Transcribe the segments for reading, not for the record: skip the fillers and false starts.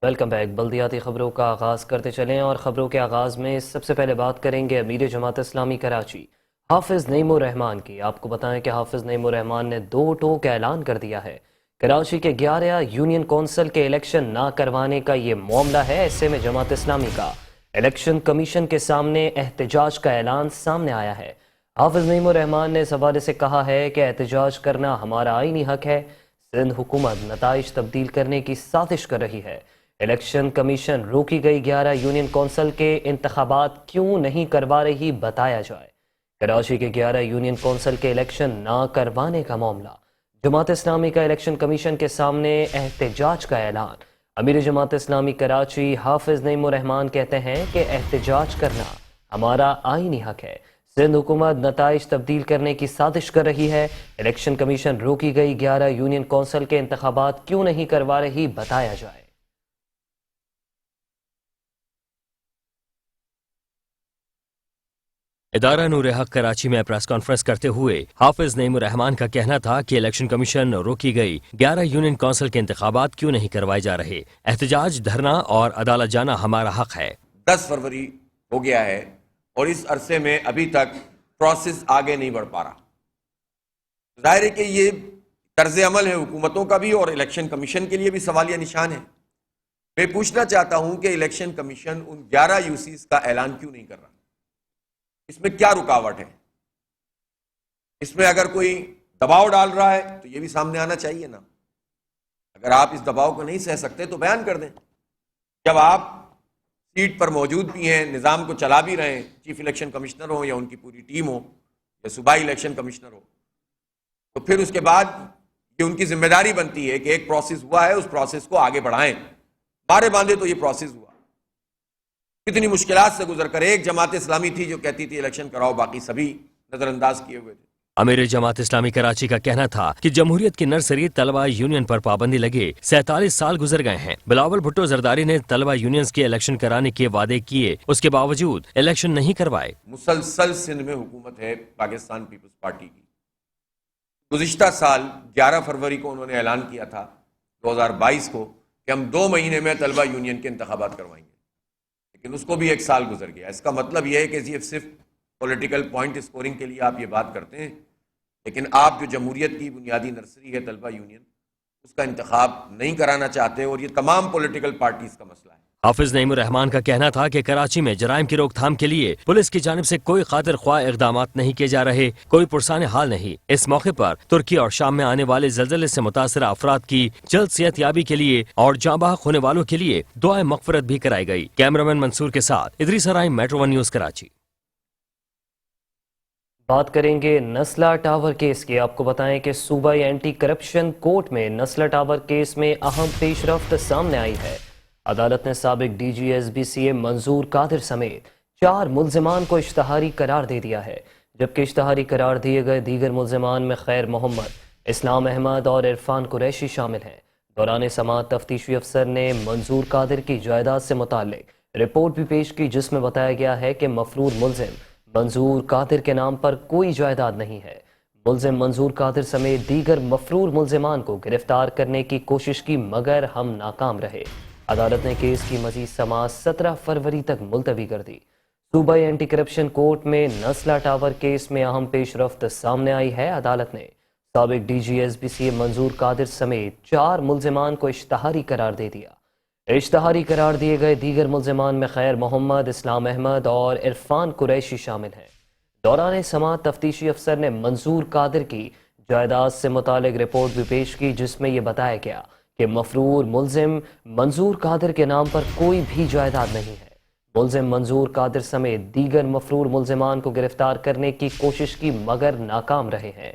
Welcome back. بلدیاتی خبروں کا آغاز کرتے چلیں اور خبروں کے آغاز میں سب سے پہلے بات کریں گے امیر جماعت اسلامی کراچی حافظ نعیم الرحمان کی۔ آپ کو بتائیں کہ حافظ نعیم الرحمان نے دو ٹوک اعلان کر دیا ہے۔ کراچی کے 11 یونین کونسل کے الیکشن نہ کروانے کا یہ معاملہ ہے۔ ایسے میں جماعت اسلامی کا الیکشن کمیشن کے سامنے احتجاج کا اعلان سامنے آیا ہے۔ حافظ نعیم الرحمان نے اس حوالے سے کہا ہے کہ احتجاج کرنا ہمارا آئینی حق ہے۔ سندھ حکومت نتائج تبدیل کرنے کی سازش کر رہی ہے۔ الیکشن کمیشن روکی گئی 11 یونین کونسل کے انتخابات کیوں نہیں کروا رہی بتایا جائے۔ کراچی کے 11 یونین کونسل کے الیکشن نہ کروانے کا معاملہ، جماعت اسلامی کا الیکشن کمیشن کے سامنے احتجاج کا اعلان۔ امیر جماعت اسلامی کراچی حافظ نعیم الرحمان کہتے ہیں کہ احتجاج کرنا ہمارا آئینی حق ہے۔ سندھ حکومت نتائج تبدیل کرنے کی سازش کر رہی ہے۔ الیکشن کمیشن روکی گئی 11 یونین کونسل کے انتخابات کیوں نہیں کروا رہی بتایا جائے۔ ادارہ نور حق کراچی میں پریس کانفرنس کرتے ہوئے حافظ نعیم الرحمان کا کہنا تھا کہ الیکشن کمیشن روکی گئی 11 یونین کونسل کے انتخابات کیوں نہیں کروائے جا رہے۔ احتجاج، دھرنا اور عدالت جانا ہمارا حق ہے۔ 10 فروری ہو گیا ہے اور اس عرصے میں ابھی تک پروسیس آگے نہیں بڑھ پا رہا۔ ظاہر ہے کہ یہ طرز عمل ہے حکومتوں کا بھی اور الیکشن کمیشن کے لیے بھی سوالیہ نشان ہے۔ میں پوچھنا چاہتا ہوں کہ الیکشن کمیشن ان 11 یوسیز کا اعلان کیوں نہیں کر رہا؟ اس میں کیا رکاوٹ ہے؟ اس میں اگر کوئی دباؤ ڈال رہا ہے تو یہ بھی سامنے آنا چاہیے نا۔ اگر آپ اس دباؤ کو نہیں سہ سکتے تو بیان کر دیں۔ جب آپ سیٹ پر موجود بھی ہیں، نظام کو چلا بھی رہے ہیں، چیف الیکشن کمشنر ہو یا ان کی پوری ٹیم ہو یا صوبائی الیکشن کمشنر ہو، تو پھر اس کے بعد یہ ان کی ذمہ داری بنتی ہے کہ ایک پروسیس ہوا ہے اس پروسیس کو آگے بڑھائیں۔ بارے باندھے تو یہ پروسیس ہوا، کتنی مشکلات سے گزر کر ایک جماعت اسلامی تھی جو کہتی تھی الیکشن کراؤ، باقی سبھی نظر انداز کیے ہوئے تھے۔ امیر جماعت اسلامی کراچی کا کہنا تھا کہ جمہوریت کی نرسری طلبہ یونین پر پابندی لگے 47 سال گزر گئے ہیں۔ بلاول بھٹو زرداری نے طلبہ یونینز کے الیکشن کرانے کے وعدے کیے، اس کے باوجود الیکشن نہیں کروائے۔ مسلسل سندھ میں حکومت ہے پاکستان پیپلز پارٹی کی۔ گزشتہ سال 11 فروری کو انہوں نے اعلان کیا تھا 2022 کو کہ ہم 2 مہینے میں طلبہ یونین کے انتخابات کروائیں گے، لیکن اس کو بھی 1 سال گزر گیا۔ اس کا مطلب یہ ہے کہ یہ صرف پولیٹیکل پوائنٹ اسکورنگ کے لیے آپ یہ بات کرتے ہیں، لیکن آپ جو جمہوریت کی بنیادی نرسری ہے طلبہ یونین، اس کا انتخاب نہیں کرانا چاہتے، اور یہ تمام پولیٹیکل پارٹیز کا مسئلہ ہے۔ حافظ نعیم الرحمان کا کہنا تھا کہ کراچی میں جرائم کی روک تھام کے لیے پولیس کی جانب سے کوئی خاطر خواہ اقدامات نہیں کیے جا رہے، کوئی پرسان حال نہیں۔ اس موقع پر ترکی اور شام میں آنے والے زلزلے سے متاثرہ افراد کی جلد صحت یابی کے لیے اور جاں بحق ہونے والوں کے لیے دعائیں مغفرت بھی کرائی گئی۔ کیمرامین منصور کے ساتھ ادریس ارائم، میٹرو 1 نیوز کراچی۔ بات کریں گے نسلا ٹاور کیس کی۔ آپ کو بتائیں کہ صوبائی اینٹی کرپشن کورٹ میں نسلا ٹاور کیس میں اہم پیش رفت سامنے آئی ہے۔ عدالت نے سابق D G S B C A Manzoor Qadir سمیت 4 ملزمان کو اشتہاری قرار دے دیا ہے، جبکہ اشتہاری قرار دیے گئے دیگر ملزمان میں خیر محمد، اسلام احمد اور عرفان قریشی شامل ہیں۔ دوران سماعت تفتیشی افسر نے منظور قادر کی جائیداد سے متعلق رپورٹ بھی پیش کی، جس میں بتایا گیا ہے کہ مفرور ملزم منظور قادر کے نام پر کوئی جائیداد نہیں ہے۔ ملزم منظور قادر سمیت دیگر مفرور ملزمان کو گرفتار کرنے کی کوشش کی، مگر ہم ناکام رہے۔ عدالت نے کیس کی مزید سماعت 17 فروری تک ملتوی کر دی۔ صوبائی اینٹی کرپشن کورٹ میں نسلا ٹاور کیس میں اہم پیش رفت سامنے آئی ہے۔ عدالت نے سابق D G S B C A Manzoor Qadir سمیت 4 ملزمان کو اشتہاری قرار دے دیا۔ اشتہاری قرار دیے گئے دیگر ملزمان میں خیر محمد، اسلام احمد اور عرفان قریشی شامل ہیں۔ دوران سماعت تفتیشی افسر نے منظور قادر کی جائیداد سے متعلق رپورٹ بھی پیش کی، جس میں یہ بتایا گیا کہ مفرور ملزم منظور قادر کے نام پر کوئی بھی جائیداد نہیں ہے۔ ملزم منظور قادر سمیت دیگر مفرور ملزمان کو گرفتار کرنے کی کوشش کی، مگر ناکام رہے ہیں۔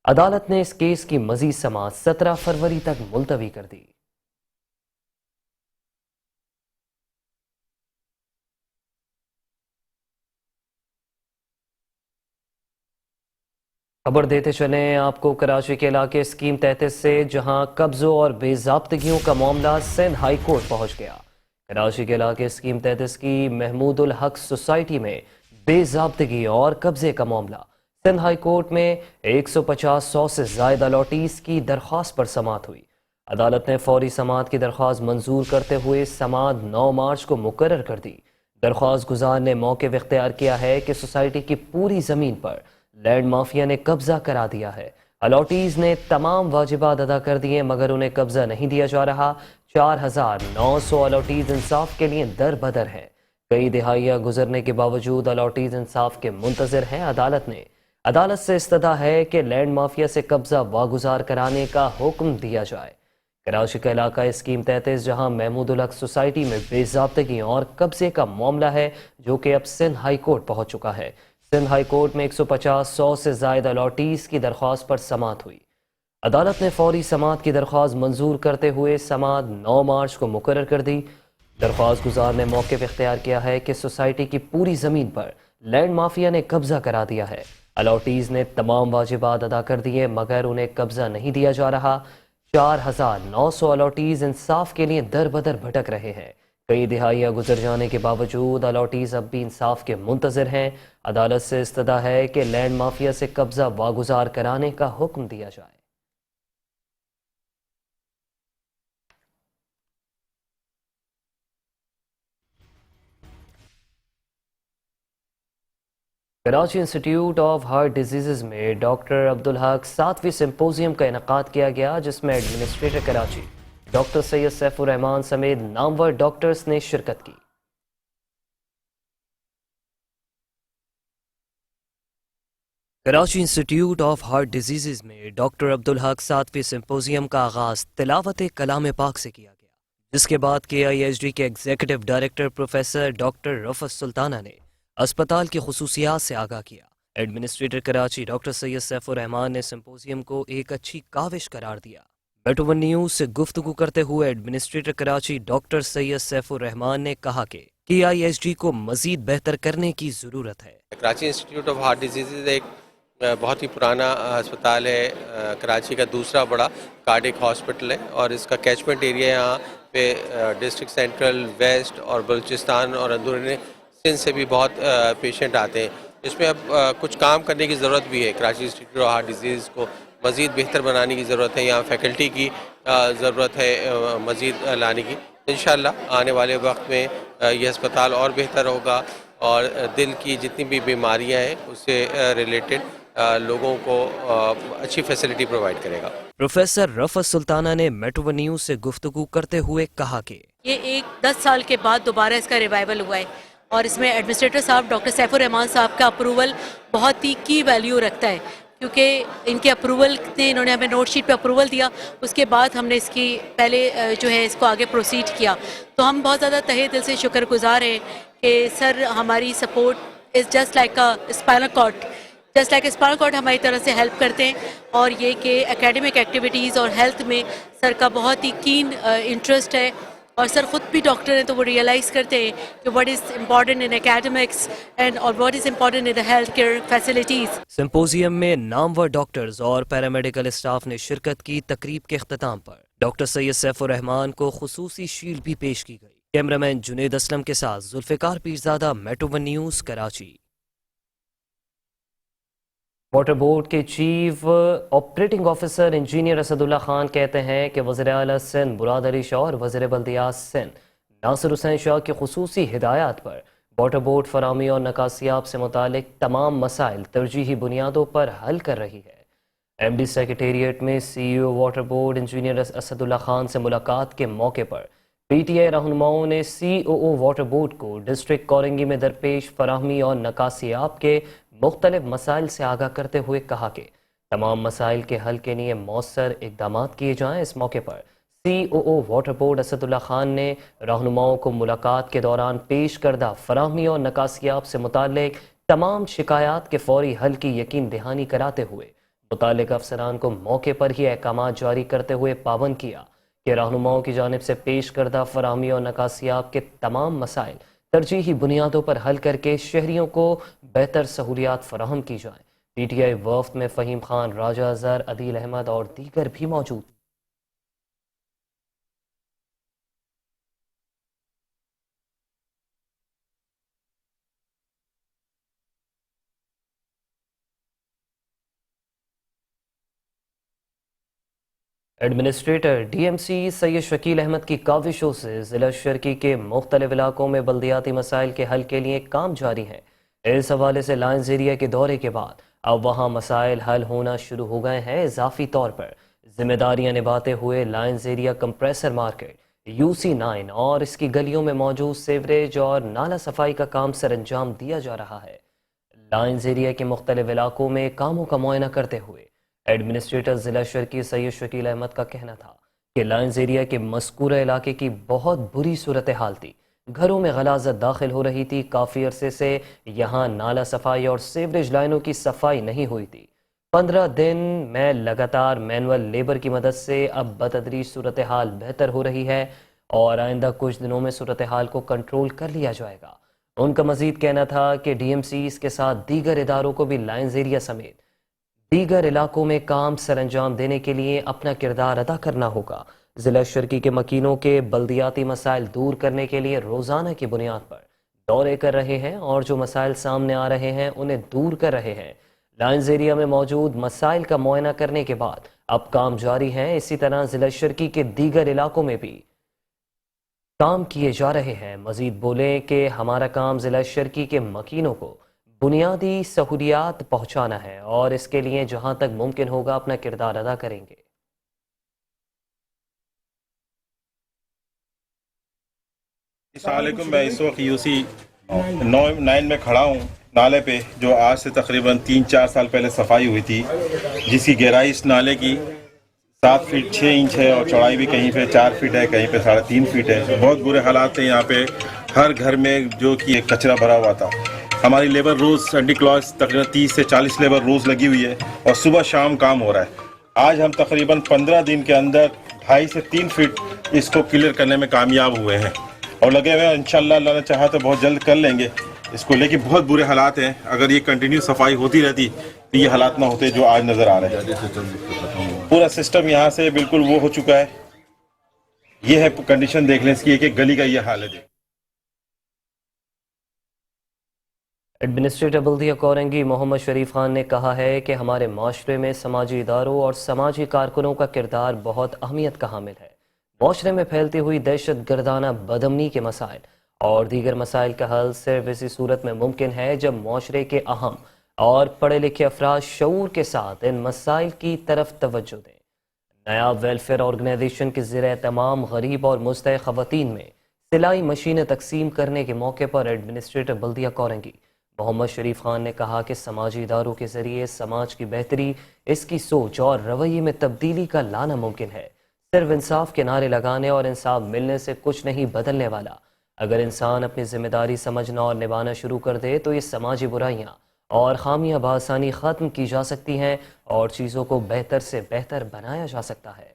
عدالت نے اس کیس کی مزید سماعت 17 فروری تک ملتوی کر دی۔ خبر دیتے چلیں آپ کو کراچی کے علاقے اسکیم 33 سے، جہاں قبضوں اور بے ضابطگیوں کا معاملہ سندھ ہائی کورٹ پہنچ گیا۔ کراچی کے علاقے اسکیم 33 کی محمود الحق سوسائٹی میں بے ضابطگی اور قبضے کا معاملہ سندھ ہائی کورٹ میں 150 سے زائد الاٹیز کی درخواست پر سماعت ہوئی۔ عدالت نے فوری سماعت کی درخواست منظور کرتے ہوئے سماعت 9 مارچ کو مقرر کر دی۔ درخواست گزار نے موقف اختیار کیا ہے کہ سوسائٹی کی پوری زمین پر لینڈ مافیا نے قبضہ کرا دیا ہے۔ الاٹیز نے تمام واجبات ادا کر دیے مگر انہیں قبضہ نہیں دیا جا رہا۔ 4900 الاٹیز انصاف کے لیے در بدر ہیں۔ کئی دہائیاں گزرنے کے باوجود الاٹیز انصاف کے منتظر ہیں۔ عدالت سے استدعا ہے کہ لینڈ مافیا سے قبضہ واگزار کرانے کا حکم دیا جائے۔ کراچی کا علاقہ اسکیم 33 جہاں محمود الحق سوسائٹی میں بے ضابطگی اور قبضے کا معاملہ ہے جو کہ اب سندھ ہائی کورٹ پہنچ چکا ہے۔ سندھ ہائی کورٹ میں 150 سے زائد الاٹیز کی درخواست پر سماعت ہوئی۔ عدالت نے فوری سماعت کی درخواست منظور کرتے ہوئے سماعت 9 مارچ کو مقرر کر دی۔ درخواست گزار نے موقف اختیار کیا ہے کہ سوسائٹی کی پوری زمین پر لینڈ مافیا نے قبضہ کرا دیا ہے۔ الاٹیز نے تمام واجبات ادا کر دیے مگر انہیں قبضہ نہیں دیا جا رہا۔ 4900 الاٹیز انصاف کے لیے در بدر بھٹک رہے ہیں۔ کئی دہائیاں گزر جانے کے باوجود الاٹیز اب بھی انصاف کے منتظر ہیں۔ عدالت سے استدعا ہے کہ لینڈ مافیا سے قبضہ واگزار کرانے کا حکم دیا جائے۔ Karachi institute of heart diseases میں ڈاکٹر عبدالحق 7ویں سمپوزیم کا انعقاد کیا گیا جس میں ایڈمنسٹریٹر کراچی ڈاکٹر سید سیف الرحمان سمیت نامور ڈاکٹرز نے شرکت کی۔ Karachi institute of heart diseases میں ڈاکٹر عبدالحق 7ویں سمپوزیم کا آغاز تلاوت کلام پاک سے کیا گیا، جس کے بعد KIHD کے ایگزیکٹو ڈائریکٹر پروفیسر ڈاکٹر رفعت سلطانہ نے اسپتال کی خصوصیات سے آگاہ کیا۔ ایڈمنسٹریٹر کراچی ڈاکٹر سید سیف الرحمان نے سمپوزیم کو ایک اچھی کاوش قرار دیا۔ میٹرو ون نیوز سے گفتگو کرتے ہوئے ایڈمنسٹریٹر کراچی ڈاکٹر سید سیف الرحمان نے کہا کہ KIHD کو مزید بہتر کرنے کی ضرورت ہے۔ Karachi institute of heart diseases ایک بہت ہی پرانا اسپتال ہے، کراچی کا دوسرا بڑا کارڈک ہاسپٹل ہے اور اس کا کیچمنٹ ایریا یہاں پہ ڈسٹرکٹ سینٹرل، ویسٹ اور بلوچستان اور اندرون سندھ سے بھی بہت پیشنٹ آتے ہیں۔ اس میں اب کچھ کام کرنے کی ضرورت بھی ہے۔ Karachi institute of heart disease کو مزید بہتر بنانے کی ضرورت ہے، یہاں فیکلٹی کی ضرورت ہے مزید لانے کی۔ انشاءاللہ آنے والے وقت میں یہ اسپتال اور بہتر ہوگا اور دل کی جتنی بھی بیماریاں ہیں اس سے ریلیٹڈ لوگوں کو اچھی فیسلٹی پرووائڈ کرے گا۔ پروفیسر رفعت سلطانہ نے میٹرو ون نیوز سے گفتگو کرتے ہوئے کہا کہ یہ 10 سال کے بعد دوبارہ اس کا ریوائول ہوا ہے اور اس میں ایڈمنسٹریٹر صاحب ڈاکٹر سیف الرحمان صاحب کا اپروول بہت ہی کی ویلیو رکھتا ہے، کیونکہ ان کے اپروول نے انہوں نے ہمیں نوٹ شیٹ پہ اپروول دیا، اس کے بعد ہم نے اس کی پہلے جو ہے اس کو آگے پروسیڈ کیا، تو ہم بہت زیادہ تہہ دل سے شکر گزار ہیں کہ سر ہماری support is just like spinal cord ہماری طرف سے ہیلپ کرتے ہیں، اور یہ کہ اکیڈمک ایکٹیویٹیز اور ہیلتھ میں سر کا بہت ہی کین انٹرسٹ ہے، اور سر خود بھی ڈاکٹر ہیں تو وہ ریئلائز کرتے ہیں کہ what is important in academics and اور what is important in health care facilities. Symposium میں نامور ڈاکٹرز اور پیرامیڈیکل اسٹاف نے شرکت کی۔ تقریب کے اختتام پر ڈاکٹر سید سیف الرحمان کو خصوصی شیلڈ بھی پیش کی گئی۔ کیمرامین جنید اسلم کے ساتھ Zulfiqar Pirzada, metro one news, Karachi. Water board کے chief operating officer engineer Asad Ullah Khan کہتے ہیں کہ وزیر اعلیٰ سندھ مراد علی شاہ اور وزیر بلدیات سندھ ناصر حسین شاہ کی خصوصی ہدایات پر واٹر بورڈ فراہمی اور نکاسیاب سے متعلق تمام مسائل ترجیحی بنیادوں پر حل کر رہی ہے۔ MD سیکریٹریٹ میں CEO water board engineer Asad Ullah Khan سے ملاقات کے موقع پر PTI رہنماؤں نے COO واٹر بورڈ کو ڈسٹرکٹ کورنگی میں درپیش فراہمی اور نکاسیاب کے مختلف مسائل سے آگاہ کرتے ہوئے کہا کہ تمام مسائل کے حل کے لیے مؤثر اقدامات کیے جائیں۔ اس موقع پر COO water board Asad Ullah Khan نے رہنماؤں کو ملاقات کے دوران پیش کردہ فراہمی اور نکاسیاب سے متعلق تمام شکایات کے فوری حل کی یقین دہانی کراتے ہوئے متعلقہ افسران کو موقع پر ہی احکامات جاری کرتے ہوئے پابند کیا کہ رہنماؤں کی جانب سے پیش کردہ فراہمی اور نکاسیاب کے تمام مسائل ترجیحی بنیادوں پر حل کر کے شہریوں کو بہتر سہولیات فراہم کی جائیں۔ PTI وفد میں فہیم خان، راجہ اظہر، عدیل احمد اور دیگر بھی موجود ہیں۔ ایڈمنسٹریٹر ڈی ایم سی سید شکیل احمد کی کاوشوں سے ضلع شرکی کے مختلف علاقوں میں بلدیاتی مسائل کے حل کے لیے کام جاری ہے۔ اس حوالے سے لائنز ایریا کے دورے کے بعد اب وہاں مسائل حل ہونا شروع ہو گئے ہیں۔ اضافی طور پر ذمہ داریاں نبھاتے ہوئے lines area compressor market UC9 اور اس کی گلیوں میں موجود سیوریج اور نالا صفائی کا کام سر انجام دیا جا رہا ہے۔ لائنز ایریا کے مختلف علاقوں میں کاموں کا معائنہ کرتے ہوئے ایڈمنسٹریٹر ضلع شرکی سید شکیل احمد کا کہنا تھا کہ لائنز ایریا کے مذکورہ علاقے کی بہت بری صورتحال تھی۔ گھروں میں غلاظت داخل ہو رہی تھی۔ کافی عرصے سے یہاں نالا صفائی اور سیوریج لائنوں کی صفائی نہیں ہوئی تھی۔ 15 دن میں لگاتار مینول لیبر کی مدد سے اب بتدریج صورتحال بہتر ہو رہی ہے اور آئندہ کچھ دنوں میں صورتحال کو کنٹرول کر لیا جائے گا۔ ان کا مزید کہنا تھا کہ ڈی ایم سی اس کے ساتھ دیگر اداروں کو بھی لائنز ایریا سمیت دیگر علاقوں میں کام سر انجام دینے کے لیے اپنا کردار ادا کرنا ہوگا۔ ضلع شرکی کے مکینوں کے بلدیاتی مسائل دور کرنے کے لیے روزانہ کی بنیاد پر دورے کر رہے ہیں اور جو مسائل سامنے آ رہے ہیں انہیں دور کر رہے ہیں۔ لائنز ایریا میں موجود مسائل کا معائنہ کرنے کے بعد اب کام جاری ہیں۔ اسی طرح ضلع شرکی کے دیگر علاقوں میں بھی کام کیے جا رہے ہیں۔ مزید بولیں کہ ہمارا کام ضلع شرکی کے مکینوں کو بنیادی سہولیات پہنچانا ہے اور اس کے لیے جہاں تک ممکن ہوگا اپنا کردار ادا کریں گے۔ السلام علیکم، میں اس وقت UC9 میں کھڑا ہوں، نالے پہ جو آج سے تقریباً 3-4 سال پہلے صفائی ہوئی تھی، جس کی گہرائی اس نالے کی 7 فٹ 6 انچ ہے اور چوڑائی بھی کہیں پہ 4 فٹ ہے، کہیں پہ 3.5 فٹ ہے۔ بہت برے حالات تھے یہاں پہ، ہر گھر میں جو کہ کچرا بھرا ہوا تھا۔ ہماری لیبر روز سنڈے کلاس تقریباً 30 سے 40 لیبر روز لگی ہوئی ہے اور صبح شام کام ہو رہا ہے۔ آج ہم تقریباً 15 دن کے اندر 2.5 سے 3 فٹ اس کو کلیئر کرنے میں کامیاب ہوئے ہیں اور لگے ہوئے ہیں۔ انشاءاللہ اللہ نے چاہا تو بہت جلد کر لیں گے اس کو، لیکن بہت برے حالات ہیں۔ اگر یہ کنٹینیو صفائی ہوتی رہتی تو یہ حالات نہ ہوتے جو آج نظر آ رہے ہیں۔ پورا سسٹم یہاں سے بالکل وہ ہو چکا ہے۔ یہ ہے کنڈیشن، دیکھ لیں اس کی، ایک گلی کا یہ حال ہے۔ ایڈمنسٹریٹر بلدیہ کورنگی محمد شریف خان نے کہا ہے کہ ہمارے معاشرے میں سماجی اداروں اور سماجی کارکنوں کا کردار بہت اہمیت کا حامل ہے۔ معاشرے میں پھیلتی ہوئی دہشت گردانہ بدامنی کے مسائل اور دیگر مسائل کا حل صرف اسی صورت میں ممکن ہے جب معاشرے کے اہم اور پڑھے لکھے افراد شعور کے ساتھ ان مسائل کی طرف توجہ دیں۔ نایاب ویلفیئر آرگنائزیشن کے زیر اہتمام غریب اور مستحق خواتین میں سلائی مشینیں تقسیم کرنے کے موقع پر ایڈمنسٹریٹر بلدیہ کورنگی محمد شریف خان نے کہا کہ سماجی اداروں کے ذریعے سماج کی بہتری، اس کی سوچ اور رویے میں تبدیلی کا لانا ممکن ہے۔ صرف انصاف کے نعرے لگانے اور انصاف ملنے سے کچھ نہیں بدلنے والا۔ اگر انسان اپنی ذمہ داری سمجھنا اور نبھانا شروع کر دے تو یہ سماجی برائیاں اور خامیاں بآسانی ختم کی جا سکتی ہیں اور چیزوں کو بہتر سے بہتر بنایا جا سکتا ہے۔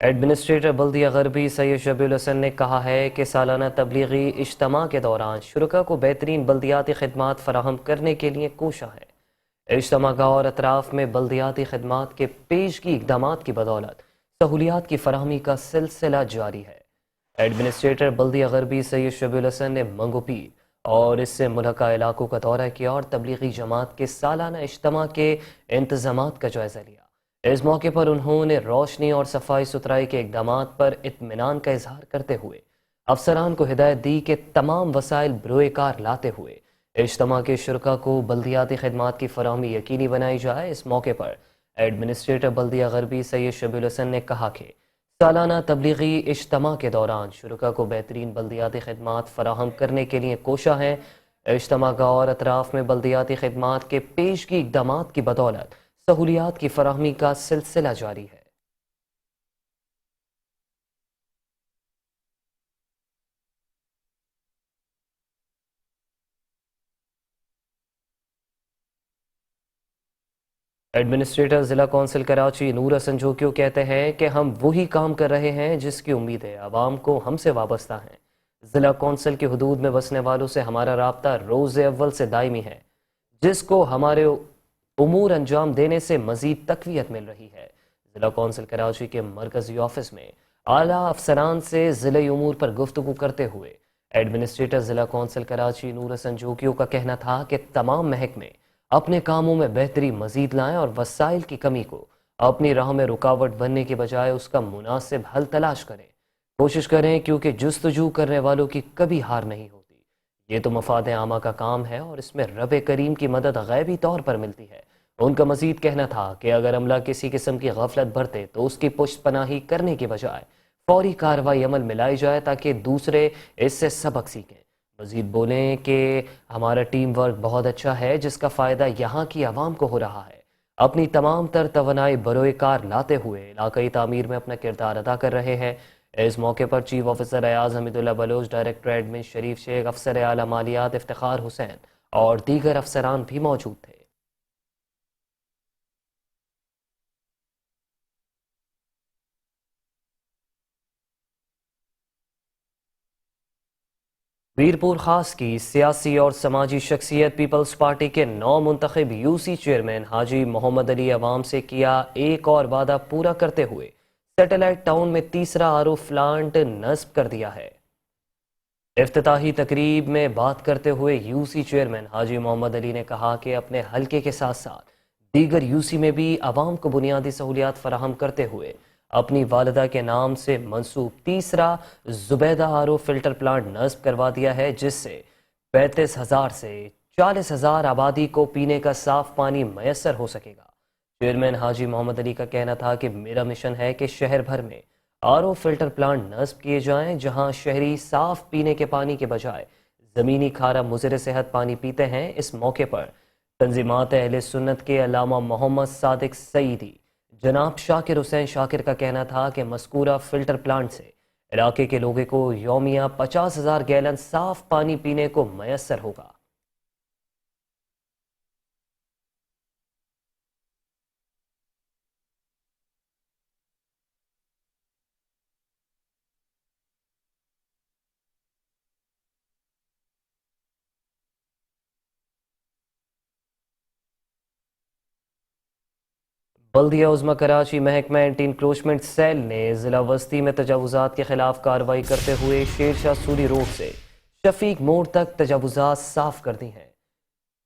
ایڈمنسٹریٹر بلدیہ غربی سید شبیل الحسن نے کہا ہے کہ سالانہ تبلیغی اجتماع کے دوران شرکاء کو بہترین بلدیاتی خدمات فراہم کرنے کے لیے کوشاں ہے۔ اجتماع گاہ اور اطراف میں بلدیاتی خدمات کے پیشگی اقدامات کی بدولت سہولیات کی فراہمی کا سلسلہ جاری ہے۔ ایڈمنسٹریٹر بلدیہ غربی سید شبیل الحسن نے منگو پیر اور اس سے ملحقہ علاقوں کا دورہ کیا اور تبلیغی جماعت کے سالانہ اجتماع کے انتظامات کا جائزہ لیا۔ اس موقع پر انہوں نے روشنی اور صفائی ستھرائی کے اقدامات پر اطمینان کا اظہار کرتے ہوئے افسران کو ہدایت دی کہ تمام وسائل بروئے کار لاتے ہوئے اجتماع کے شرکاء کو بلدیاتی خدمات کی فراہمی یقینی بنائی جائے۔ اس موقع پر ایڈمنسٹریٹر بلدیہ غربی سید شبیل الحسن نے کہا کہ سالانہ تبلیغی اجتماع کے دوران شرکاء کو بہترین بلدیاتی خدمات فراہم کرنے کے لیے کوشاں ہیں۔ اجتماع گاہ اور اطراف میں بلدیاتی خدمات کے پیشگی اقدامات کی بدولت سہولیات کی فراہمی کا سلسلہ جاری ہے۔ ایڈمنسٹریٹر ضلع کونسل کراچی نور حسن جوکیو کہتے ہیں کہ ہم وہی کام کر رہے ہیں جس کی امیدیں عوام کو ہم سے وابستہ ہیں۔ ضلع کونسل کی حدود میں بسنے والوں سے ہمارا رابطہ روز اول سے دائمی ہے، جس کو ہمارے امور انجام دینے سے مزید تقویت مل رہی ہے۔ ضلع کونسل کراچی کے مرکزی آفس میں اعلیٰ افسران سے ضلعی امور پر گفتگو کرتے ہوئے ایڈمنسٹریٹر ضلع کونسل کراچی نور حسن جوکیو کا کہنا تھا کہ تمام محکمے اپنے کاموں میں بہتری مزید لائیں اور وسائل کی کمی کو اپنی راہ میں رکاوٹ بننے کے بجائے اس کا مناسب حل تلاش کریں، کوشش کریں، کیونکہ جستجو کرنے والوں کی کبھی ہار نہیں ہوتی۔ یہ تو مفاد عامہ کا کام ہے اور اس میں رب کریم کی مدد غیبی طور پر ملتی ہے۔ ان کا مزید کہنا تھا کہ اگر عملہ کسی قسم کی غفلت برتے تو اس کی پشت پناہی کرنے کی بجائے فوری کارروائی عمل میں لائی جائے تاکہ دوسرے اس سے سبق سیکھیں۔ مزید بولیں کہ ہمارا ٹیم ورک بہت اچھا ہے، جس کا فائدہ یہاں کی عوام کو ہو رہا ہے۔ اپنی تمام تر توانائی بروئے کار لاتے ہوئے علاقائی تعمیر میں اپنا کردار ادا کر رہے ہیں۔ اس موقع پر چیف آفیسر ایاز حمید اللہ بلوچ، ڈائریکٹر ایڈمن شریف شیخ، افسر اعلیٰ مالیات افتخار حسین اور دیگر افسران بھی موجود تھے۔ میرپور خاص کی سیاسی اور سماجی شخصیت پیپلز پارٹی کے نو منتخب یوسی چیئرمین حاجی محمد علی عوام سے کیا ایک اور وعدہ پورا کرتے ہوئے سیٹلائٹ ٹاؤن میں تیسرا آر پلانٹ نصب کر دیا ہے۔ افتتاحی تقریب میں بات کرتے ہوئے یوسی چیئرمین حاجی محمد علی نے کہا کہ اپنے حلقے کے ساتھ ساتھ دیگر یوسی میں بھی عوام کو بنیادی سہولیات فراہم کرتے ہوئے اپنی والدہ کے نام سے منسوب تیسرا زبیدہ آر فلٹر پلانٹ نصب کروا دیا ہے، جس سے 35,000 سے 40,000 آبادی کو پینے کا صاف پانی میسر ہو سکے گا۔ چیئرمین حاجی محمد علی کا کہنا تھا کہ میرا مشن ہے کہ شہر بھر میں آر فلٹر پلانٹ نصب کیے جائیں، جہاں شہری صاف پینے کے پانی کے بجائے زمینی کھارا مضر صحت پانی پیتے ہیں۔ اس موقع پر تنظیمات اہل سنت کے علامہ محمد صادق سعیدی، جناب شاکر حسین شاکر کا کہنا تھا کہ مذکورہ فلٹر پلانٹ سے علاقے کے لوگوں کو یومیہ 50,000 گیلن صاف پانی پینے کو میسر ہوگا۔ بلدیہ عظمی کراچی محکمہ اینٹی انکروچمنٹ سیل نے ضلع وسطی میں تجاوزات کے خلاف کارروائی کرتے ہوئے شیر شاہ سوری روڈ سے شفیق موڑ تک تجاوزات صاف کر دی ہیں۔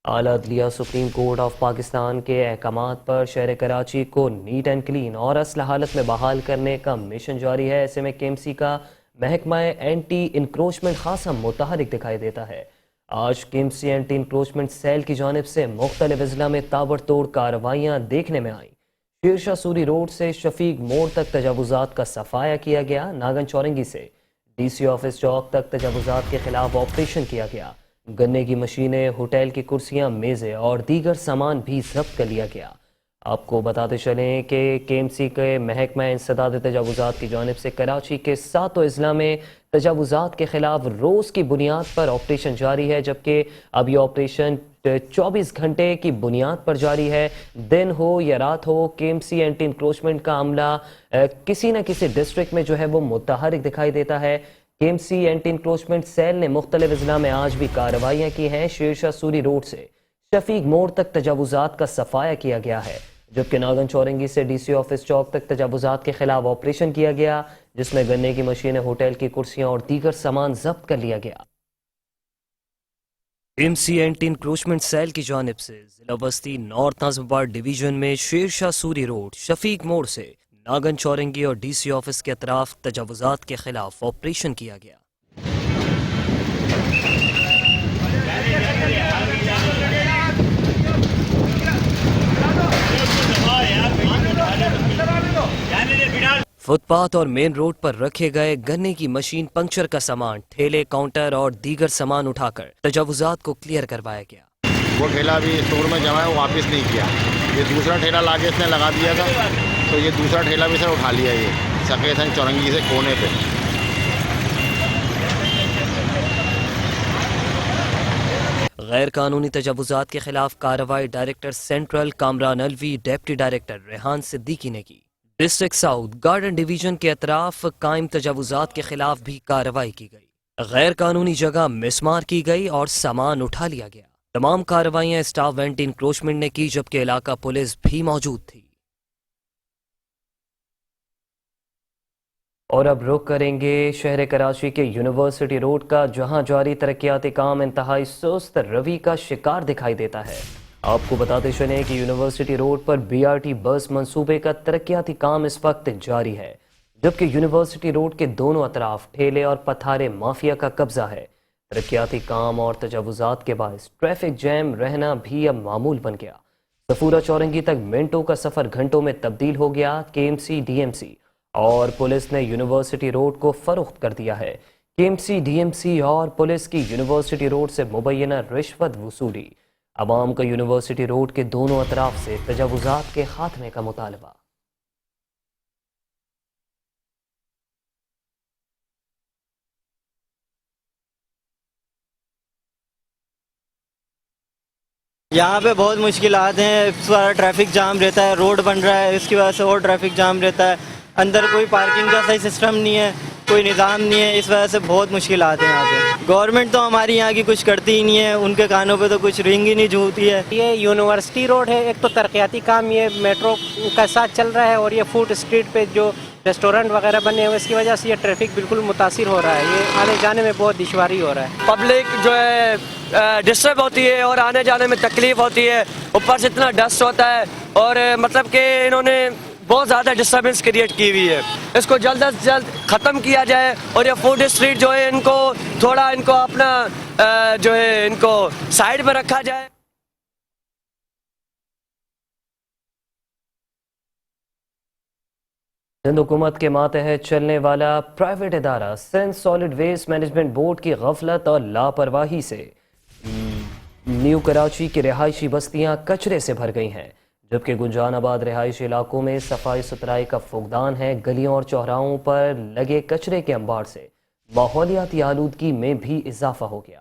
اعلیٰ عدلیہ سپریم کورٹ آف پاکستان کے احکامات پر شہر کراچی کو نیٹ اینڈ کلین اور اصل حالت میں بحال کرنے کا مشن جاری ہے۔ ایسے میں KMC کا محکمہ اینٹی انکروچمنٹ خاصا متحرک دکھائی دیتا ہے۔ آج KMC اینٹی انکروچمنٹ سیل کی جانب سے مختلف اضلاع میں تابڑ توڑ کارروائیاں دیکھنے میں آئیں۔ شیر شاہ سوری روڈ سے شفیق موڑ تک تجاوزات کا صفایا کیا گیا۔ ناگن چورنگی سے DC آفس چوک تک تجاوزات کے خلاف آپریشن کیا گیا۔ گنے کی مشینیں، ہوٹل کی کرسیاں، میزیں اور دیگر سامان بھی ضبط کر لیا گیا۔ آپ کو بتاتے چلیں کہ KMC کے محکمہ انسداد تجاوزات کی جانب سے کراچی کے 7 اضلاع میں تجاوزات کے خلاف روز کی بنیاد پر آپریشن جاری ہے، جبکہ اب یہ آپریشن 24 گھنٹے کی بنیاد پر جاری ہے۔ دن ہو یا رات ہو، KMC اینٹی انکروچمنٹ کا عملہ کسی نہ کسی ڈسٹرکٹ میں جو ہے وہ متحرک دکھائی دیتا ہے۔ KMC اینٹی انکروچمنٹ سیل نے مختلف اضلاع میں آج بھی کارروائیاں کی ہیں۔ شیر شاہ سوری روڈ سے شفیق موڑ تک تجاوزات کا صفایا کیا گیا ہے، جبکہ ناگن چورنگی سے DC آفس چوک تک تجاوزات کے خلاف آپریشن کیا گیا، جس میں گنے کی مشینیں، ہوٹل کی کرسیاں اور دیگر سامان ضبط کر لیا گیا۔ KMC اینٹی انکروچمنٹ سیل کی جانب سے ضلع وسطی نارتھ ناظم آباد ڈویژن میں شیر شاہ سوری روڈ، شفیق موڑ سے ناگن چورنگی اور DC آفس کے اطراف تجاوزات کے خلاف آپریشن کیا گیا۔ فٹ پاتھ اور مین روڈ پر رکھے گئے گنے کی مشین، پنکچر کا سامان، ٹھیلے، کاؤنٹر اور دیگر سامان اٹھا کر تجاوزات کو کلیئر کروایا گیا۔ وہ ٹھیلا بھی اسٹور میں جمع ہے، وہ واپس نہیں کیا۔ یہ دوسرا ٹھیلا لا کے اس نے لگا دیا تھا، تو یہ دوسرا ٹھیلا بھی سر اٹھا لیا یہ سفید چورنگی سے کونے پہ۔ غیر قانونی تجاوزات کے خلاف کارروائی director central Kamran الوی deputy director Rehan Siddiqui نے کی۔ ڈسٹرکٹ ساؤتھ گارڈن ڈویژن کے اطراف قائم تجاوزات کے خلاف بھی کارروائی کی گئی۔ غیر قانونی جگہ مسمار کی گئی اور سامان اٹھا لیا گیا۔ تمام کارروائیاں اسٹاف وینٹی انکروچمنٹ نے کی، جبکہ علاقہ پولیس بھی موجود تھی۔ اور اب رخ کریں گے شہر کراچی کے یونیورسٹی روڈ کا، جہاں جاری ترقیاتی کام انتہائی سست روی کا شکار دکھائی دیتا ہے۔ آپ کو بتاتے چلیں کہ یونیورسٹی روڈ پر BRT بس منصوبے کا ترقیاتی کام اس وقت جاری ہے، جبکہ یونیورسٹی روڈ کے دونوں اطراف ٹھیلے اور پتھارے مافیا کا قبضہ ہے۔ ترقیاتی کام اور تجاوزات کے باعث ٹریفک جیم رہنا بھی اب معمول بن گیا۔ صفورہ چورنگی تک منٹوں کا سفر گھنٹوں میں تبدیل ہو گیا۔ KMC DMC اور پولیس نے یونیورسٹی روڈ کو فروخت کر دیا ہے۔ KMC DMC اور پولیس کی یونیورسٹی روڈ سے مبینہ رشوت وصولی، عوام کا یونیورسٹی روڈ کے دونوں اطراف سے تجاوزات کے خاتمے کا مطالبہ۔ یہاں پہ بہت مشکلات ہیں، سارا ٹریفک جام رہتا ہے، روڈ بن رہا ہے، اس کی وجہ سے اور ٹریفک جام رہتا ہے، اندر کوئی پارکنگ کا صحیح سسٹم نہیں ہے، کوئی نظام نہیں ہے، اس وجہ سے بہت مشکلات ہیں یہاں پہ۔ گورنمنٹ تو ہماری یہاں کی کچھ کرتی ہی نہیں ہے، ان کے کانوں پہ تو کچھ رنگ ہی نہیں جھوتی ہے۔ یہ یونیورسٹی روڈ ہے، ایک تو ترقیاتی کام یہ میٹرو کا ساتھ چل رہا ہے، اور یہ فوڈ اسٹریٹ پہ جو ریسٹورنٹ وغیرہ بنے ہوئے، اس کی وجہ سے یہ ٹریفک بالکل متاثر ہو رہا ہے، یہ آنے جانے میں بہت دشواری ہو رہا ہے۔ پبلک جو ہے ڈسٹرب ہوتی ہے اور آنے جانے میں تکلیف ہوتی ہے، اوپر سے اتنا ڈسٹ ہوتا ہے، اور مطلب کہ انہوں نے بہت زیادہ ڈسٹربنس کریٹ کی ہوئی ہے۔ اس کو جلد از جلد ختم کیا جائے، اور یہ فوڈ اسٹریٹ جو ہے ان کو تھوڑا ان کو اپنا جو ہے ان کو سائڈ پہ رکھا جائے۔ سندھ حکومت کے ماتحت چلنے والا پرائیویٹ ادارہ Sindh solid waste management board کی غفلت اور لاپرواہی سے نیو کراچی کی رہائشی بستیاں کچرے سے بھر گئی ہیں، جبکہ گنجان آباد رہائشی علاقوں میں صفائی ستھرائی کا فقدان ہے۔ گلیوں اور چوراہوں پر لگے کچرے کے انبار سے ماحولیاتی آلودگی میں بھی اضافہ ہو گیا۔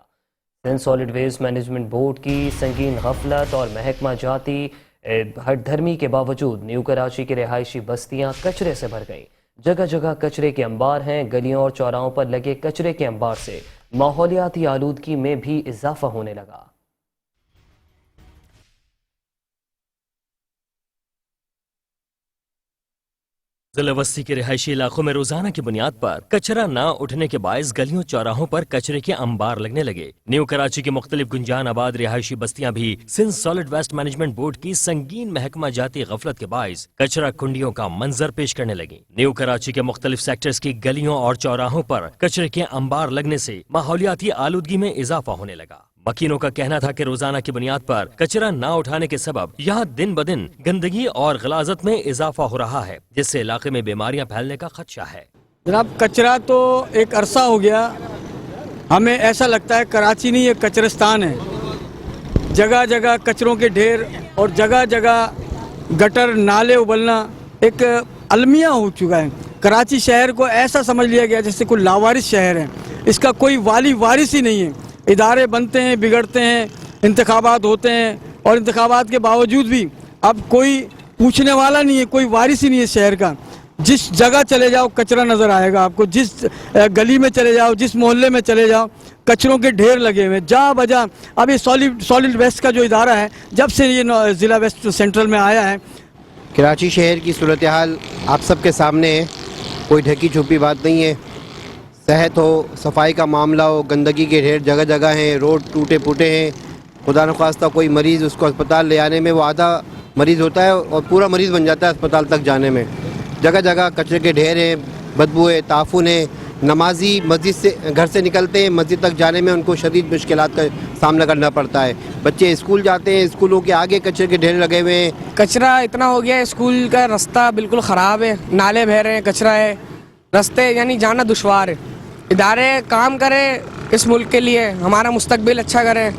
Sindh solid waste management board کی سنگین غفلت اور محکمہ جاتی ہٹ دھرمی کے باوجود نیو کراچی کی رہائشی بستیاں کچرے سے بھر گئیں۔ جگہ جگہ کچرے کے انبار ہیں۔ گلیوں اور چوراہوں پر لگے کچرے کے انبار سے ماحولیاتی آلودگی میں بھی اضافہ ہونے لگا۔ ضلع وسطی کے رہائشی علاقوں میں روزانہ کی بنیاد پر کچرا نہ اٹھنے کے باعث گلیوں چوراہوں پر کچرے کے انبار لگنے لگے۔ نیو کراچی کے مختلف گنجان آباد رہائشی بستیاں بھی Sindh solid waste management board کی سنگین محکمہ جاتی غفلت کے باعث کچرا کنڈیوں کا منظر پیش کرنے لگی۔ نیو کراچی کے مختلف سیکٹرز کی گلیوں اور چوراہوں پر کچرے کے انبار لگنے سے ماحولیاتی آلودگی میں اضافہ ہونے لگا۔ مکینوں کا کہنا تھا کہ روزانہ کی بنیاد پر کچرا نہ اٹھانے کے سبب یہاں دن بدن گندگی اور غلاظت میں اضافہ ہو رہا ہے، جس سے علاقے میں بیماریاں پھیلنے کا خدشہ ہے۔ جناب کچرا تو ایک عرصہ ہو گیا، ہمیں ایسا لگتا ہے کراچی نہیں یہ کچرستان ہے۔ جگہ جگہ کچروں کے ڈھیر اور جگہ جگہ گٹر نالے ابلنا ایک المیہ ہو چکا ہے۔ کراچی شہر کو ایسا سمجھ لیا گیا جیسے کوئی لاوارث شہر ہے، اس کا کوئی والی وارث ہی نہیں ہے۔ ادارے بنتے ہیں، بگڑتے ہیں، انتخابات ہوتے ہیں، اور انتخابات کے باوجود بھی اب کوئی پوچھنے والا نہیں ہے، کوئی وارث ہی نہیں ہے شہر کا۔ جس جگہ چلے جاؤ کچرا نظر آئے گا آپ کو، جس گلی میں چلے جاؤ، جس محلے میں چلے جاؤ، کچروں کے ڈھیر لگے ہوئے جا بجا۔ اب یہ سالڈ ویسٹ کا جو ادارہ ہے، جب سے یہ ضلع ویسٹ سینٹرل میں آیا ہے، کراچی شہر کی صورتحال آپ سب کے سامنے ہے، کوئی ڈھکی چھپی بات نہیں ہے۔ صحت ہو، صفائی کا معاملہ ہو، گندگی کے ڈھیر جگہ جگہ ہیں، روڈ ٹوٹے پھوٹے ہیں۔ خدا نخواستہ کوئی مریض اس کو اسپتال لے آنے میں وہ آدھا مریض ہوتا ہے اور پورا مریض بن جاتا ہے اسپتال تک جانے میں۔ جگہ جگہ کچرے کے ڈھیر ہیں، بدبو ہے، تعفن ہے۔ نمازی مسجد سے گھر سے نکلتے ہیں، مسجد تک جانے میں ان کو شدید مشکلات کا سامنا کرنا پڑتا ہے۔ بچے اسکول جاتے ہیں، اسکولوں کے آگے کچرے کے ڈھیر لگے ہوئے ہیں۔ کچرا اتنا ہو گیا ہے، اسکول کا رستہ بالکل خراب ہے، نالے بہہ رہے ہیں، کچرا ہے، رستے یعنی جانا دشوار ہے۔ ادارے کام کریں اس ملک کے لیے، ہمارا مستقبل اچھا کریں،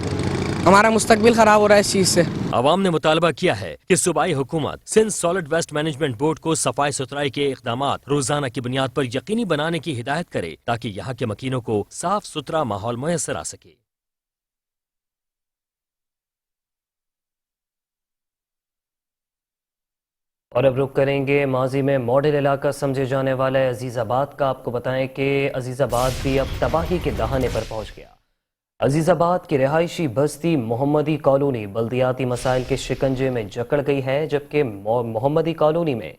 ہمارا مستقبل خراب ہو رہا ہے اس چیز سے۔ عوام نے مطالبہ کیا ہے کہ صوبائی حکومت Sindh solid waste management board کو صفائی ستھرائی کے اقدامات روزانہ کی بنیاد پر یقینی بنانے کی ہدایت کرے تاکہ یہاں کے مکینوں کو صاف ستھرا ماحول میسر آ سکے۔ اور اب رخ کریں گے ماضی میں ماڈل علاقہ سمجھے جانے والا عزیز آباد کا. آپ کو بتائیں کہ عزیز آباد بھی اب تباہی کے دہانے پر پہنچ گیا. عزیز آباد کی رہائشی بستی محمدی کالونی بلدیاتی مسائل کے شکنجے میں جکڑ گئی ہے، جبکہ محمدی کالونی میں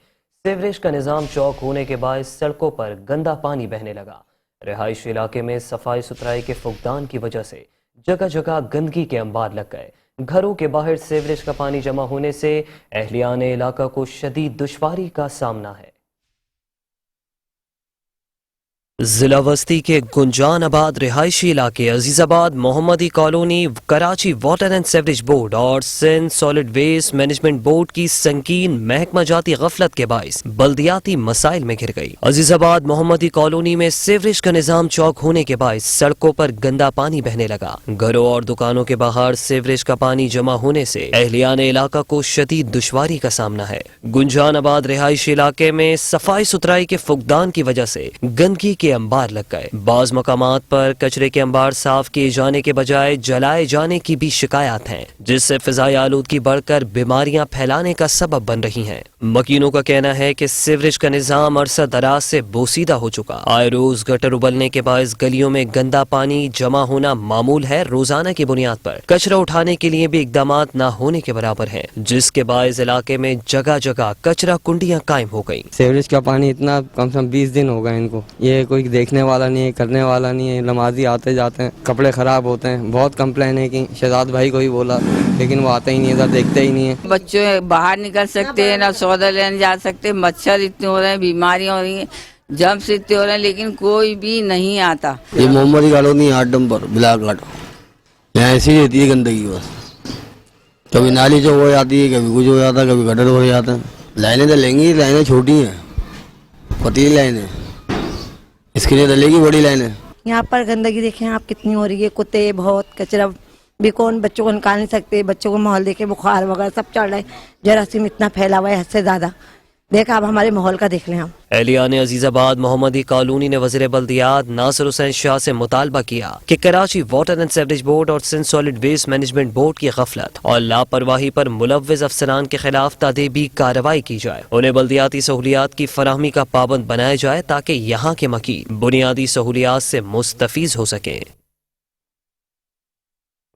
سیوریج کا نظام چوک ہونے کے باعث سڑکوں پر گندا پانی بہنے لگا. رہائشی علاقے میں صفائی ستھرائی کے فقدان کی وجہ سے جگہ جگہ گندگی کے انبار لگ گئے. گھروں کے باہر سیوریج کا پانی جمع ہونے سے اہلیان علاقہ کو شدید دشواری کا سامنا ہے. ضلع وسطی کے گنجان آباد رہائشی علاقے Aziz Abad Muhammadi colony Karachi water and sewerage board اور Sindh solid waste management board کی سنگین محکمہ جاتی غفلت کے باعث بلدیاتی مسائل میں گھر گئی. عزیز آباد محمدی کالونی میں سیوریج کا نظام چوک ہونے کے باعث سڑکوں پر گندا پانی بہنے لگا. گھروں اور دکانوں کے باہر سیوریج کا پانی جمع ہونے سے اہلیان علاقہ کو شدید دشواری کا سامنا ہے. گنجان آباد رہائشی علاقے میں صفائی ستھرائی کے فقدان کی وجہ سے گندگی کے انبار لگ گئے. بعض مقامات پر کچرے کے انبار صاف کیے جانے کے بجائے جلائے جانے کی بھی شکایات ہیں، جس سے فضائی آلودگی بڑھ کر بیماریاں پھیلانے کا سبب بن رہی ہیں. مکینوں کا کہنا ہے کہ سیوریج کا نظام عرصہ دراز سے بوسیدہ ہو چکا. آئے روز گٹر ابلنے کے باعث گلیوں میں گندا پانی جمع ہونا معمول ہے. روزانہ کی بنیاد پر کچرا اٹھانے کے لیے بھی اقدامات نہ ہونے کے برابر ہیں، جس کے باعث علاقے میں جگہ جگہ کچرا کنڈیاں قائم ہو گئیں. سیوریج کا پانی اتنا کم سے کم 20 دن ہو گئے ان کو. یہ کوئی دیکھنے والا نہیں ہے، کرنے والا نہیں ہے. نمازی آتے جاتے ہیں، کپڑے خراب ہوتے ہیں. بہت کمپلین ہے کہ شہزاد بھائی کو ہی بولا، لیکن وہ آتے ہی نہیں، ادھر دیکھتے ہی نہیں ہے. بچے باہر نکل سکتے ہیں نہ سودا لینے جا سکتے. مچھر اتنے ہو رہے ہیں، بیماریاں ہو رہی ہیں، جمس اتنے ہو رہے ہیں، لیکن کوئی بھی نہیں آتا. یہ محمدی کالونی 8 نمبر بلاک گھاٹ، یہاں ایسی رہتی ہے گندگی. بس کبھی نالی جو ہو جاتی ہے، کبھی کچھ ہو جاتا ہے، کبھی گٹر ہو جاتا ہے. لائنیں ڈلیں گی، لائنیں چھوٹی ہیں، پتلی لائنیں، اس کے لیے ڈلے گی بڑی لائنیں. یہاں پر گندگی دیکھیں آپ کتنی ہو رہی ہے. کتے بہت، کچرا بھی کون بچوں کو نکال نہیں سکتے. بچوں کو ماحول دیکھے بخار وغیرہ سب چڑھ رہا ہے. جراثیم اتنا پھیلا ہوا ہے حد سے زیادہ. دیکھا آپ ہمارے ماحول کا دیکھ لیں. آپ اہلیان عزیز آباد محمدی کالونی نے وزیر بلدیات ناصر حسین شاہ سے مطالبہ کیا کہ Karachi water and sewerage board اور Sindh solid waste management board کی غفلت اور لاپرواہی پر ملوث افسران کے خلاف تادیبی کارروائی کی جائے. انہیں بلدیاتی سہولیات کی فراہمی کا پابند بنایا جائے تاکہ یہاں کے مکین بنیادی سہولیات سے مستفیض ہو سکیں.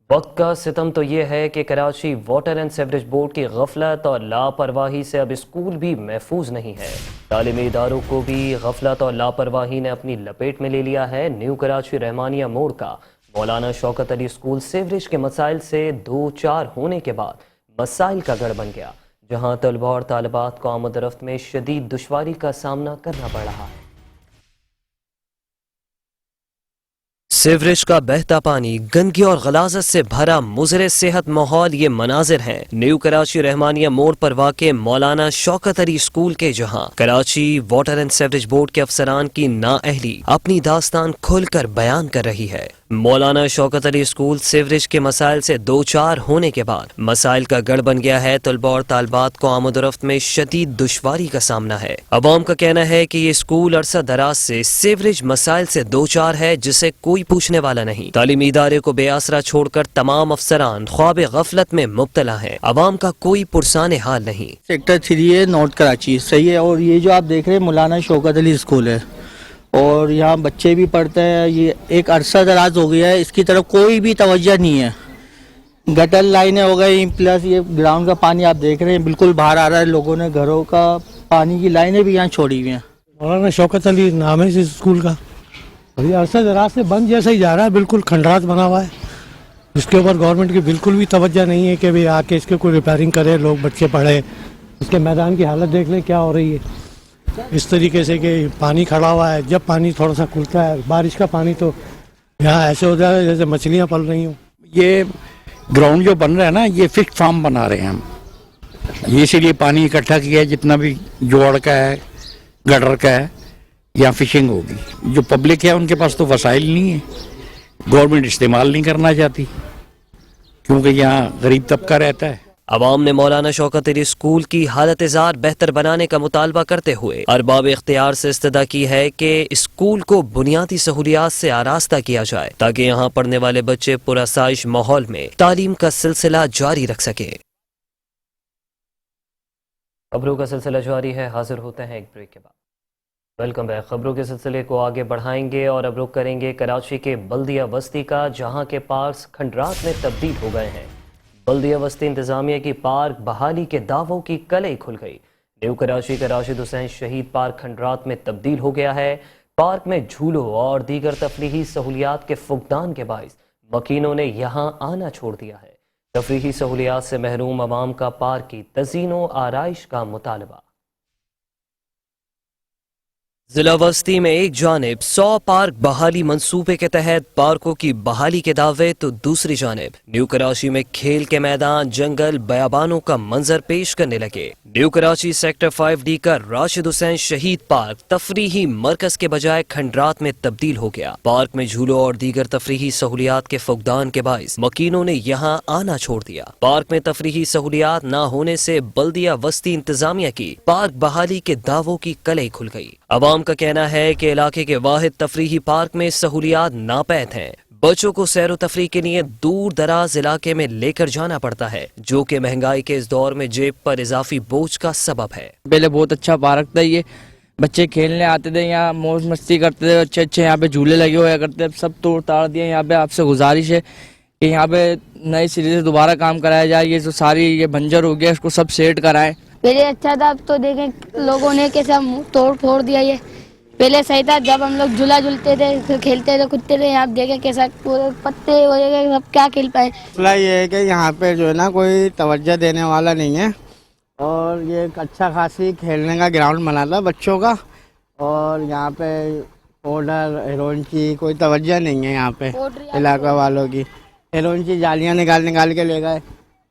وقت کا ستم تو یہ ہے کہ Karachi water and sewerage board کی غفلت اور لاپرواہی سے اب اسکول بھی محفوظ نہیں ہے. تعلیمی اداروں کو بھی غفلت اور لاپرواہی نے اپنی لپیٹ میں لے لیا ہے. نیو کراچی رحمانیہ موڑ کا مولانا شوکت علی اسکول سیوریج کے مسائل سے دو چار ہونے کے بعد مسائل کا گڑھ بن گیا، جہاں طلباء اور طالبات کو آمد و رفت میں شدید دشواری کا سامنا کرنا پڑ رہا ہے. سیوریج کا بہتا پانی، گندگی اور غلاظت سے بھرا مضر صحت ماحول، یہ مناظر ہیں نیو کراچی رحمانیہ موڑ پر واقع مولانا شوکت علی اسکول کے، جہاں Karachi water and sewerage board کے افسران کی نااہلی اپنی داستان کھل کر بیان کر رہی ہے. مولانا شوکت علی اسکول سیوریج کے مسائل سے دو چار ہونے کے بعد مسائل کا گڑھ بن گیا ہے. طلباء اور طالبات کو آمد و رفت میں شدید دشواری کا سامنا ہے. عوام کا کہنا ہے کہ یہ اسکول عرصہ دراز سے سیوریج مسائل سے دو چار ہے، جسے کوئی پوچھنے والا نہیں. تعلیمی ادارے کو بے آسرا چھوڑ کر تمام افسران خواب غفلت میں مبتلا ہیں. عوام کا کوئی پرسان حال نہیں. سیکٹر 3 ہے، نارتھ کراچی، صحیح ہے. اور یہ جو آپ دیکھ رہے ہیں مولانا شوکت علی اسکول ہے، اور یہاں بچے بھی پڑھتے ہیں. یہ ایک عرصہ دراز ہو گیا ہے، اس کی طرف کوئی بھی توجہ نہیں ہے. گٹر لائنیں ہو گئی، پلس یہ گراؤنڈ کا پانی آپ دیکھ رہے ہیں بالکل باہر آ رہا ہے. لوگوں نے گھروں کا پانی کی لائنیں بھی یہاں چھوڑی ہوئی ہیں. مولانا شوکت علی نام ہے اس اسکول کا. ابھی عرصہ دراز سے بند جیسا ہی جا رہا ہے، بالکل کھنڈرات بنا ہوا ہے. اس کے اوپر گورنمنٹ کی بالکل بھی توجہ نہیں ہے کہ بھی آ کے اس کے کوئی ریپیئرنگ کرے، لوگ بچے پڑھے. اس کے میدان کی حالت دیکھ لیں کیا ہو رہی ہے. اس طریقے سے کہ پانی کھڑا ہوا ہے. جب پانی تھوڑا سا کھلتا ہے بارش کا پانی، تو یہاں ایسے ہو جائے جیسے مچھلیاں پل رہی ہوں. یہ گراؤنڈ جو بن رہا ہے نا، یہ فش فارم بنا رہے ہیں ہم. یہ اسی لیے پانی اکٹھا کیا ہے، جتنا بھی جوڑ کا ہے، گٹر کا ہے، یہاں فشنگ ہوگی. جو پبلک ہے ان کے پاس تو وسائل نہیں ہے، گورنمنٹ استعمال نہیں کرنا چاہتی کیونکہ یہاں غریب طبقہ رہتا ہے. عوام نے مولانا شوکت علی اسکول کی حالت زار بہتر بنانے کا مطالبہ کرتے ہوئے ارباب اختیار سے استدعا کی ہے کہ اسکول کو بنیادی سہولیات سے آراستہ کیا جائے تاکہ یہاں پڑھنے والے بچے پراسائش ماحول میں تعلیم کا سلسلہ جاری رکھ سکیں. خبروں کا سلسلہ جاری ہے، حاضر ہوتے ہیں ایک بریک کے بعد۔ Welcome back. خبروں کے سلسلے کو آگے بڑھائیں گے اور اب رخ کریں گے کراچی کے بلدیہ وسطی کا، جہاں کے پارکس کھنڈرات میں تبدیل ہو گئے ہیں۔ بلدیہ وسطی انتظامیہ کی پارک بحالی کے دعووں کی کلئی کھل گئی۔ نیو کراچی کا راشد حسین شہید پارک کھنڈرات میں تبدیل ہو گیا ہے۔ پارک میں جھولوں اور دیگر تفریحی سہولیات کے فقدان کے باعث مکینوں نے یہاں آنا چھوڑ دیا ہے۔ تفریحی سہولیات سے محروم عوام کا پارک کی تزئین و آرائش کا مطالبہ۔ ضلع وسطی میں ایک جانب 100 پارک بحالی منصوبے کے تحت پارکوں کی بحالی کے دعوے تو دوسری جانب نیو کراچی میں کھیل کے میدان، جنگل، بیابانوں کا منظر پیش کرنے لگے۔ نیو کراچی سیکٹر 5D کا راشد حسین شہید پارک تفریحی مرکز کے بجائے کھنڈرات میں تبدیل ہو گیا۔ پارک میں جھولوں اور دیگر تفریحی سہولیات کے فقدان کے باعث مکینوں نے یہاں آنا چھوڑ دیا۔ پارک میں تفریحی سہولیات نہ ہونے سے بلدیہ وسطی انتظامیہ کی پارک بحالی کے دعووں کی کلئی کھل گئی۔ عوام کا کہنا ہے کہ علاقے کے واحد تفریحی پارک میں سہولیات ناپید ہیں۔ بچوں کو سیر و تفریح کے لیے دور دراز علاقے میں لے کر جانا پڑتا ہے، جو کہ مہنگائی کے اس دور میں جیب پر اضافی بوجھ کا سبب ہے۔ پہلے بہت اچھا پارک تھا، یہ بچے کھیلنے آتے تھے، یہاں موج مستی کرتے تھے، اچھے اچھے یہاں پہ جھولے لگے ہوئے کرتے، سب توڑ تاڑ دیا۔ یہاں پہ آپ سے گزارش ہے کہ یہاں پہ نئے سرے سے دوبارہ کام کرایا جائے۔ یہ جو ساری یہ بنجر ہو گیا، اس کو سب سیٹ کرائیں۔ پہلے اچھا تھا، اب تو دیکھیں لوگوں نے کیسا توڑ پھوڑ دیا۔ یہ پہلے صحیح تھا، جب ہم لوگ جھولا جھولتے تھے، کھیلتے تھے، کودتے تھے، آپ دیکھیں کیسا پتے سب کیا کھیل پائے۔ مسئلہ یہ ہے کہ یہاں پہ جو ہے نا کوئی توجہ دینے والا نہیں ہے، اور یہ ایک اچھا خاصی کھیلنے کا گراؤنڈ بنا تھا بچوں کا، اور یہاں پہ پاؤڈر ہیروئن کی کوئی توجہ نہیں ہے یہاں پہ علاقہ والوں کی۔ ہیروئن کی جالیاں نکال کے لے گئے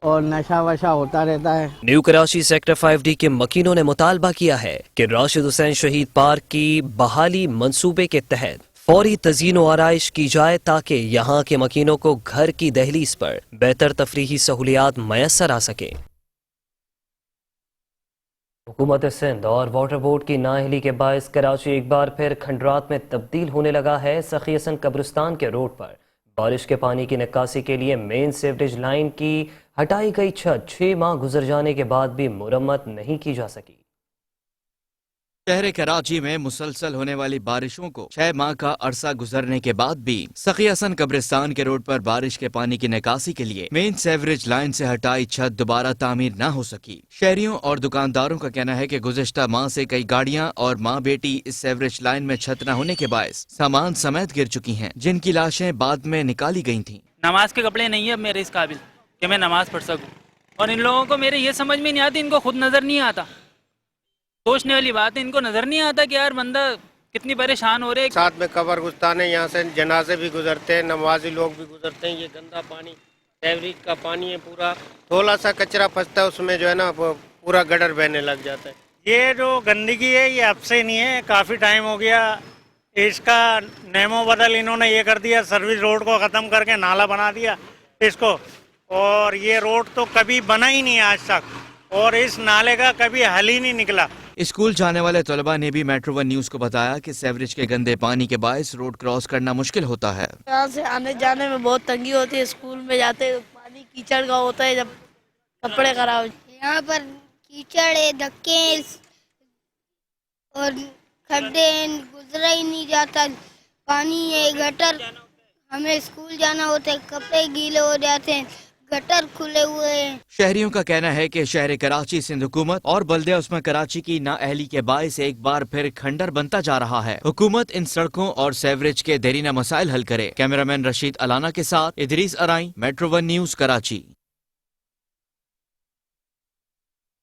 اور نشہ وشہ ہوتا رہتا ہے۔ نیو کراچی سیکٹر 5D کے مکینوں نے مطالبہ کیا ہے کہ راشد حسین شہید پارک کی بحالی منصوبے کے تحت فوری تزئین و آرائش کی جائے تاکہ یہاں کے مکینوں کو گھر کی دہلیز پر بہتر تفریحی سہولیات میسر آ سکیں۔ حکومت سندھ اور واٹر بورڈ کی نااہلی کے باعث کراچی ایک بار پھر کھنڈرات میں تبدیل ہونے لگا ہے۔ سخی حسن قبرستان کے روڈ پر بارش کے پانی کی نکاسی کے لیے مین سیوریج لائن کی ہٹائی گئی چھت 6 ماہ گزر جانے کے بعد بھی مرمت نہیں کی جا سکی۔ شہر کراچی میں مسلسل ہونے والی بارشوں کو 6 ماہ کا عرصہ گزرنے کے بعد بھی سخی حسن قبرستان کے روڈ پر بارش کے پانی کی نکاسی کے لیے مین سیوریج لائن سے ہٹائی چھت دوبارہ تعمیر نہ ہو سکی۔ شہریوں اور دکانداروں کا کہنا ہے کہ گزشتہ ماہ سے کئی گاڑیاں اور ماں بیٹی اس سیوریج لائن میں چھت نہ ہونے کے باعث سامان سمیت گر چکی ہیں، جن کی لاشیں بعد میں نکالی گئی تھیں۔ نماز کے کپڑے نہیں ہے اب میرے اس قابل کہ میں نماز پڑھ سکوں، اور ان لوگوں کو میرے یہ سمجھ میں نہیں آتی، ان کو خود نظر نہیں آتا۔ سوچنے والی بات ہے، ان کو نظر نہیں آتا کہ یار بندہ کتنی پریشان ہو رہے۔ ساتھ میں قبر گستان ہے، یہاں سے جنازے بھی گزرتے ہیں، نمازی لوگ بھی گزرتے ہیں۔ یہ گندا پانی سیوریج کا پانی ہے، پورا تھوڑا سا کچرا پھنستا ہے اس میں جو ہے نا پورا گڈر بہنے لگ جاتا ہے۔ یہ جو گندگی ہے یہ اب سے نہیں ہے، کافی ٹائم ہو گیا۔ اس کا نیم و بدل انہوں نے یہ کر دیا، سروس روڈ کو ختم کر کے نالا بنا دیا اس کو، اور یہ روڈ تو کبھی بنا ہی نہیں آج تک، اور اس نالے کا کبھی حل ہی نہیں نکلا۔ اسکول جانے والے طلبہ نے بھی میٹرو ون نیوز کو بتایا کہ سیوریج کے گندے پانی کے باعث روڈ کراس کرنا مشکل ہوتا ہے۔ یہاں سے آنے جانے میں بہت تنگی ہوتی ہے، اسکول میں جاتے پانی کیچڑ کا ہوتا ہے، جب کپڑے خراب۔ یہاں پر کیچڑ ہے، دھکے اور کھڈے، گزرا ہی نہیں جاتا، پانی ہے، گٹر، ہمیں اسکول جانا ہوتا ہے، کپڑے گیلے ہو جاتے ہیں، گٹر کھلے ہوئے ہیں۔ شہریوں کا کہنا ہے کہ شہر کراچی سندھ حکومت اور بلدیہ عثمہ کراچی کی نااہلی کے باعث ایک بار پھر کھنڈر بنتا جا رہا ہے۔ حکومت ان سڑکوں اور سیوریج کے دیرینہ مسائل حل کرے۔ کیمرامین رشید علانہ کے ساتھ Idrees Arain, metro one news Karachi.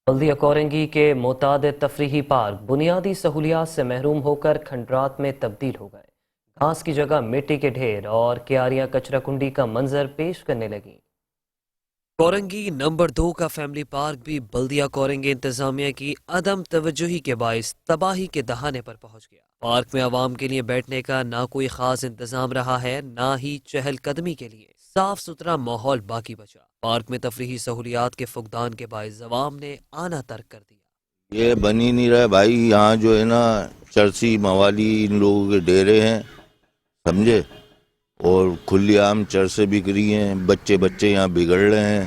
بلدیہ کورنگی کے متعدد تفریحی پارک بنیادی سہولیات سے محروم ہو کر کھنڈرات میں تبدیل ہو گئے۔ گھاس کی جگہ مٹی کے ڈھیر اور کیاریاں کچرا کنڈی کا منظر پیش کرنے لگیں۔ کورنگی نمبر 2 کا فیملی پارک بھی بلدیہ کورنگی انتظامیہ کی عدم توجہی کے باعث تباہی کے دہانے پر پہنچ گیا۔ پارک میں عوام کے لیے بیٹھنے کا نہ کوئی خاص انتظام رہا ہے، نہ ہی چہل قدمی کے لیے صاف ستھرا ماحول باقی بچا۔ پارک میں تفریحی سہولیات کے فقدان کے باعث عوام نے آنا ترک کر دیا۔ یہ بن ہی نہیں رہا بھائی، یہاں جو ہے نا چرسی موالی ان لوگوں کے ڈیرے ہیں، سمجھے، اور کھلی عام چرسیں بک رہی ہیں، بچے یہاں بگڑ رہے ہیں۔